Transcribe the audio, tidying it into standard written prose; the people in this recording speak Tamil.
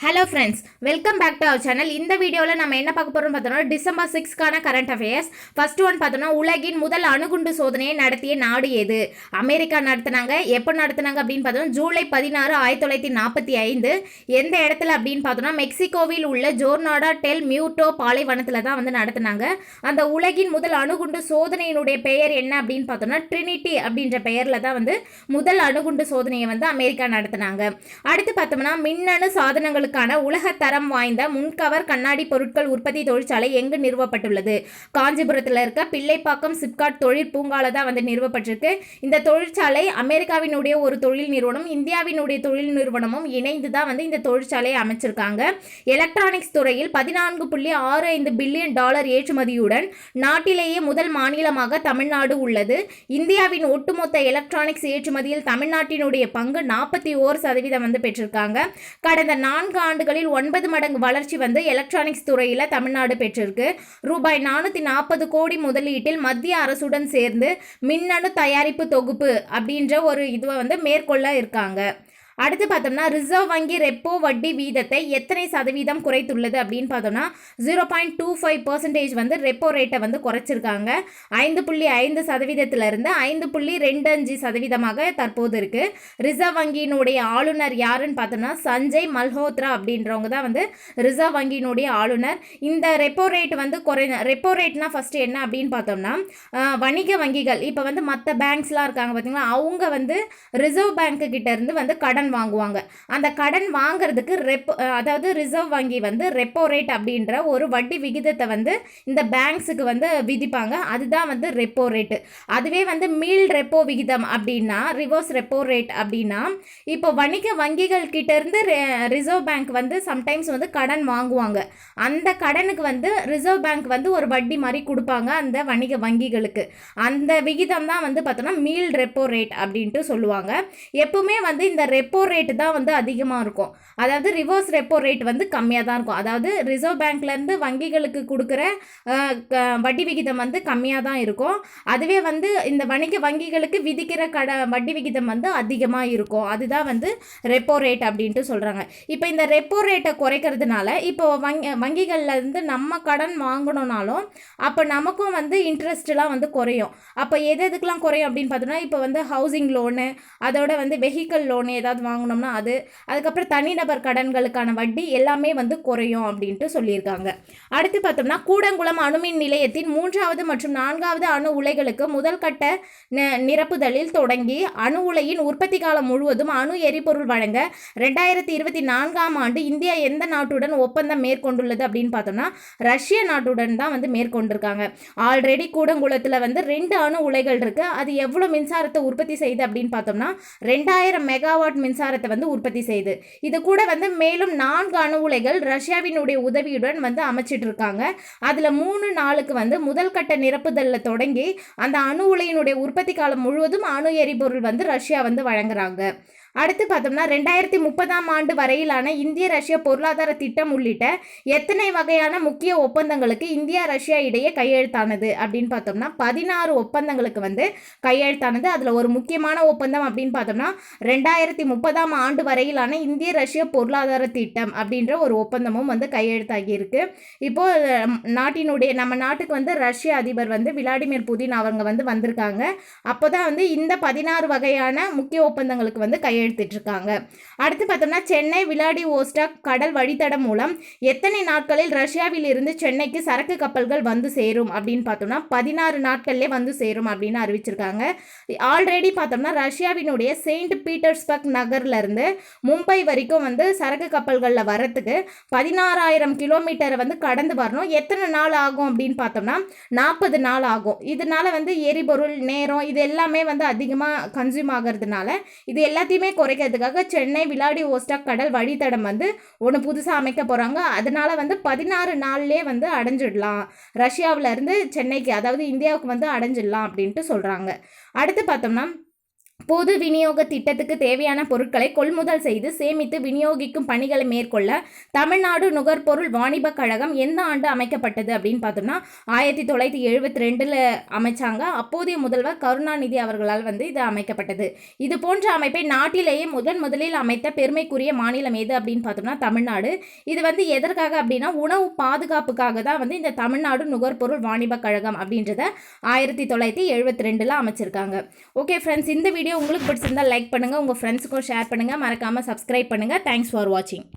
Hello friends, welcome back to our channel. இந்த வீடியோவில் நம்ம என்ன பார்க்க போகிறோம்னு பார்த்தோம்னா டிசம்பர் 6க்கான கரண்ட் அஃபேர்ஸ். ஃபர்ஸ்ட் ஒன் பார்த்தோம்னா உலகின் முதல் அணுகுண்டு சோதனையை நடத்திய நாடு எது? அமெரிக்கா நடத்தினாங்க. எப்போ நடத்தினாங்க அப்படின்னு பார்த்தோம்னா ஜூலை 16, 1945. எந்த இடத்துல அப்படின்னு பார்த்தோம்னா மெக்சிகோவில் உள்ள ஜோர்னாடா டெல் மியூட்டோ பாலைவனத்தில் தான் வந்து நடத்தினாங்க. அந்த உலகின் முதல் அணுகுண்டு சோதனையினுடைய பெயர் என்ன அப்படின்னு பார்த்தோம்னா ட்ரினிட்டி அப்படின்ற பெயரில் தான் வந்து முதல் அணுகுண்டு சோதனையை வந்து அமெரிக்கா நடத்தினாங்க. அடுத்து பார்த்தோம்னா மின்னணு சாதனங்களுக்கு உலக தரம் வாய்ந்த முன்கவர் கண்ணாடி பொருட்கள் உற்பத்தி தொழிற்சாலை எங்கு நிறுவப்பட்டுள்ளது? காஞ்சிபுரத்தில் இருக்க பிள்ளைப்பாக்கம் சிப்காட் தொழில் பூங்கால தான் வந்து நிறுவப்பட்டிருக்கு. இந்த தொழிற்சாலை அமெரிக்காவினுடைய ஒரு தொழில் நிறுவனம், இந்தியாவினுடைய தொழில் நிறுவனமும் இணைந்து தான் வந்து இந்த தொழிற்சாலையை அமைச்சிருக்காங்க. எலக்ட்ரானிக்ஸ் துறையில் 14.65 பில்லியன் டாலர் ஏற்றுமதியுடன் நாட்டிலேயே முதல் மாநிலமாக தமிழ்நாடு உள்ளது. இந்தியாவின் ஒட்டுமொத்த எலக்ட்ரானிக்ஸ் ஏற்றுமதியில் தமிழ்நாட்டினுடைய பங்கு 41% வந்து பெற்றிருக்காங்க. கடந்த 4 ஆண்டுகளில் 9 மடங்கு வளர்ச்சி வந்து எலக்ட்ரானிக்ஸ் துறையில் தமிழ்நாடு பெற்றிருக்கு. ரூபாய் 440 கோடி முதலீட்டில் மத்திய அரசுடன் சேர்ந்து மின்னணு தயாரிப்பு தொகுப்பு அப்படின்ற ஒரு இதுவை வந்து மேற்கொள்ள இருக்காங்க. அடுத்து பார்த்தோம்னா ரிசர்வ் வங்கி ரெப்போ வட்டி வீதத்தை எத்தனை சதவீதம் குறைத்துள்ளது அப்படின்னு பார்த்தோம்னா 0.25% வந்து ரெப்போ ரேட்டை வந்து குறைச்சிருக்காங்க. 5.5%இருந்து 5.25% தற்போது இருக்கு. ரிசர்வ் வங்கியினுடைய ஆளுநர் யாருன்னு பார்த்தோம்னா சஞ்சய் மல்ஹோத்ரா அப்படின்றவங்க தான் வந்து ரிசர்வ் வங்கியினுடைய ஆளுநர். இந்த ரெப்போ ரேட் வந்து ரெப்போ ரேட்னா ஃபர்ஸ்ட் என்ன அப்படின்னு பார்த்தோம்னா வணிக வங்கிகள் இப்போ வந்து மற்ற பேங்க்ஸ்லாம் இருக்காங்க பார்த்தீங்களா, அவங்க வந்து ரிசர்வ் பேங்க்கு கிட்ட இருந்து வந்து கடன் வாங்குவாங்க. அந்த கடன் வாங்குறதுக்கு அதாவது ரிசர்வ் வங்கி வந்து ரெப்போ ரேட் அப்படின்ற ஒரு வட்டி விகிதத்தை வந்து இந்த பேங்க்ஸுக்கு வந்து விதிப்பாங்க. அதுதான் வந்து ரெப்போ ரேட்டு. அதுவே வந்து மீள் ரெப்போ விகிதம் அப்படின்னா ரிவர்ஸ் ரெப்போ ரேட் அப்படின்னா இப்போ வணிக வங்கிகள் கிட்ட இருந்து ரிசர்வ் பேங்க் வந்து சம்டைம்ஸ் வந்து கடன் வாங்குவாங்க. அந்த கடனுக்கு வந்து ரிசர்வ் பேங்க் வந்து ஒரு வட்டி மாதிரி கொடுப்பாங்க அந்த வணிக வங்கிகளுக்கு. அந்த விகிதம் தான் வந்து பார்த்தோன்னா மீள் ரெப்போ ரேட் அப்படின்ட்டு சொல்லுவாங்க. எப்பவுமே வந்து இந்த ரெப்போ ரேட்டு தான் வந்து அதிகமாக இருக்கும். அதாவது ரிவர்ஸ் ரெப்போ ரேட் வந்து கம்மியாக தான் இருக்கும். அதாவது ரிசர்வ் பேங்க்லேருந்து வங்கிகளுக்கு கொடுக்குற வட்டி விகிதம் வந்து கம்மியாக தான் இருக்கும். அதுவே வந்து இந்த வணிக வங்கிகளுக்கு விதிக்கிற வட்டி விகிதம் வந்து அதிகமாக இருக்கும். அதுதான் வந்து ரெப்போ ரேட் அப்படின்ட்டு சொல்கிறாங்க. இப்போ இந்த ரெப்போ ரேட்டை குறைக்கிறதுனால இப்போ வங்கிகள்லேருந்து நம்ம கடன் வாங்கணுன்னாலும் அப்போ நமக்கும் வந்து இன்ட்ரெஸ்ட்லாம் வந்து குறையும். அப்போ எதுக்கெலாம் குறையும் அப்படின்னு பார்த்தோம்னா இப்போ வந்து ஹவுசிங் லோனு, அதோட வந்து வெஹிக்கல் லோனு ஏதாவது வாங்கினோம்னா அதுக்கப்புறம் தனிநபர் கடன்களுக்கான வட்டி எல்லாமே வந்து குறையும் அப்படின்ட்டு சொல்லியிருக்காங்க. அடுத்து பார்த்தோம்னா கூடங்குளம் அணுமின் நிலையத்தின் 3வது மற்றும் 4வது அணு உலைகளுக்கு முதல் கட்ட நிரப்புதலில் தொடங்கி அணு உலையின் உற்பத்தி காலம் முழுவதும் அணு எரிபொருள் வழங்க 2024ஆம் ஆண்டு இந்தியா எந்த நாட்டுடன் ஒப்பந்தம் மேற்கொண்டுள்ளது அப்படின்னு பார்த்தோம்னா ரஷ்ய நாட்டுடன் தான் வந்து மேற்கொண்டிருக்காங்க. ஆல்ரெடி கூடங்குளத்தில் வந்து 2 அணு உலைகள் இருக்கு. அது எவ்வளோ மின்சாரத்தை உற்பத்தி செய்யுது அப்படின்னு பார்த்தோம்னா 2000 மெகாவாட் மின்சாரத்தை வந்து உற்பத்தி செய்து. இது கூட வந்து மேலும் 4 அணு உலைகள் ரஷ்யாவினுடைய உதவியுடன் வந்து அமைச்சிட்டு இருக்காங்க. அதில் 3 நாளுக்கு வந்து முதல் கட்ட நிரப்புதலில் தொடங்கி அந்த அணு உலையினுடைய உற்பத்தி காலம் முழுவதும் அணு எரிபொருள் வந்து ரஷ்யா வந்து வழங்குறாங்க. அடுத்து பார்த்தோம்னா 2030ஆம் ஆண்டு வரையிலான இந்திய ரஷ்ய பொருளாதார திட்டம் உள்ளிட்ட எத்தனை வகையான முக்கிய ஒப்பந்தங்களுக்கு இந்தியா ரஷ்யா இடையே கையெழுத்தானது அப்படின்னு பார்த்தோம்னா 16 ஒப்பந்தங்களுக்கு வந்து கையெழுத்தானது. அதில் ஒரு முக்கியமான ஒப்பந்தம் அப்படின்னு பார்த்தோம்னா 2030ஆம் ஆண்டு வரையிலான இந்திய ரஷ்ய பொருளாதார திட்டம் அப்படின்ற ஒரு ஒப்பந்தமும் வந்து கையெழுத்தாகி இருக்கு. இப்போ நம்ம நாட்டுக்கு வந்து ரஷ்ய அதிபர் வந்து விளாடிமிர் புதின் அவங்க வந்து வந்திருக்காங்க. அப்போதான் வந்து இந்த 16 வகையான முக்கிய ஒப்பந்தங்களுக்கு வந்து கையெழுத்திட்டிருக்காங்க. அடுத்து பார்த்தோம்னா சென்னை விளாடிவோஸ்டாக் கடல் வழித்தடம் மூலம் எத்தனை நாட்களில் ரஷ்யாவில் இருந்து சென்னைக்கு சரக்கு கப்பல்கள் வந்து சேரும் அப்படின்னு பார்த்தோம்னா 16 நாட்கள்லேயே வந்து சேரும் அப்படின்னு அறிவிச்சிருக்காங்க. ஆல்ரெடி பார்த்தோம்னா ரஷ்யாவினுடைய செயின்ட் பீட்டர்ஸ்பர்க் நகர்ல இருந்து மும்பை வரைக்கும் வந்து சரக்கு கப்பல்களில் வரத்துக்கு 16,000 கிலோமீட்டரை வந்து கடந்து வரணும். எத்தனை நாள் ஆகும் அப்படின்னு பார்த்தோம்னா 40 நாள் ஆகும். இதனால வந்து எரிபொருள் நேரம் இது எல்லாமே வந்து அதிகமாக கன்சியூம் ஆகிறதுனால இது எல்லாத்தையுமே குறைக்கிறதுக்காக சென்னை விளாடிவோஸ்டாக் கடல் வழித்தடம் வந்து ஒன்று புதுசாக அமைக்க போகிறாங்க. அதனால வந்து 16 நாள்லேயே வந்து அடைஞ்சிடலாம், ரஷ்யாவிலேருந்து சென்னைக்கு அதாவது இந்தியாவுக்கு வந்து அடைஞ்சிடலாம் அப்படின்ட்டு சொல்கிறாங்க. அடுத்து பார்த்தோம்னா பொது விநியோக திட்டத்துக்கு தேவையான பொருட்களை கொள்முதல் செய்து சேமித்து விநியோகிக்கும் பணிகளை மேற்கொள்ள தமிழ்நாடு நுகர்பொருள் வாணிபக் கழகம் எந்த ஆண்டு அமைக்கப்பட்டது அப்படின்னு பார்த்தோம்னா 1972 அமைச்சாங்க. அப்போதைய முதல்வர் கருணாநிதி அவர்களால் இது அமைக்கப்பட்டது. இது போன்ற அமைப்பை நாட்டிலேயே முதலில் அமைத்த பெருமைக்குரிய மாநிலம் எது அப்படின்னு பார்த்தோம்னா தமிழ்நாடு. இது எதற்காக அப்படின்னா உணவு பாதுகாப்புக்காக தான் இந்த தமிழ்நாடு நுகர்பொருள் வாணிபக் கழகம் அப்படின்றத 1972 அமைச்சிருக்காங்க. ஓகே ஃப்ரெண்ட்ஸ், இந்த வீடியோ உங்களுக்கு பிடிச்சிருந்தா லைக் பண்ணுங்கள், உங்கள் ஃப்ரெண்ட்ஸுக்கும் ஷேர் பண்ணுங்கள், மறக்காமல் சப்ஸ்கிரைப் பண்ணுங்கள். தேங்க்ஸ் ஃபார் வாட்சிங்.